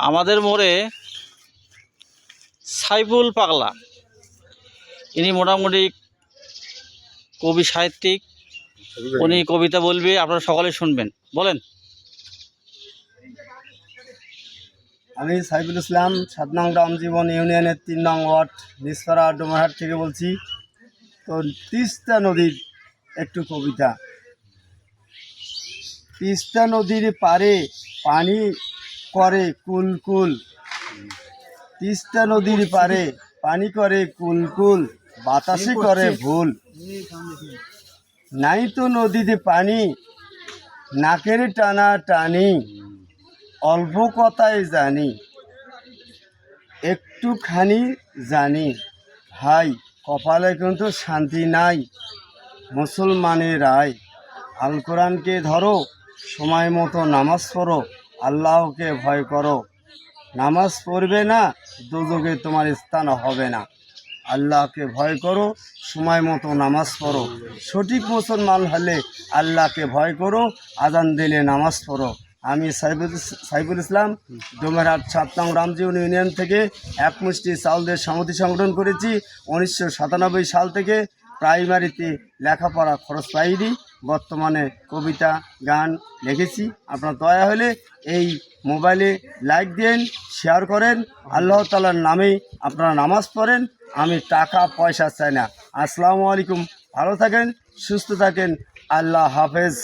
আমাদের মোড়ে সাইফুল পাগলা, ইনি মোটামুটি কবি সাহিত্যিক, উনি কবিতা বলবে, আপনারা সকলে শুনবেন। বলেন। আমি সাইফুল ইসলাম ৭ নং রামজীবন ইউনিয়নের ৩ নং ওয়ার্ড নিসপাড়া ডোমারহাট থেকে বলছি। তো তিস্তা নদীর একটু কবিতা। তিস্তা নদীর পারে পানি করে কুলকুল, তিস্তা নদীর পারে পানি করে কুলকুল, বাতাসে করে ভুল। নাই তো নদীতে পানি, নাকের টানা টানি, অল্প কথাই জানি, একটুখানি জানি, ভাই কপালে কিন্তু শান্তি নাই। মুসলমানের রায়, আল কোরআনকে ধরো, সময় মতো নামাজ পড়ো, আল্লাহকে ভয় করো। নামাজ পড়বে না, দোজখে তোমার স্থান হবে না। আল্লাহকে ভয় করো, সময় মতো নামাজ পড়ো, সঠিক মুসলমান হলে আল্লাহকে ভয় করো, আজান দিলে নামাজ পড়ো। আমি সাইফুল ইসলাম ডোমারহাট ৭ নং রামজীবন ইউনিয়ন থেকে এক মুষ্টি চাউলদের সমিতি সংগঠন করেছি। 1997 সাল থেকে প্রাইমারিতে লেখাপড়া খরচ পাইনি, বর্তমানে কবিতা গান লিখেছি। আপনার দয়া হলে এই মোবাইলে লাইক দেন, শেয়ার করেন, আল্লাহ তাআলার নামেই আপনারা নামাজ পড়েন। আমি টাকা পয়সা চাই না। আসসালামু আলাইকুম। ভালো থাকেন, সুস্থ থাকেন, আল্লাহ হাফেজ।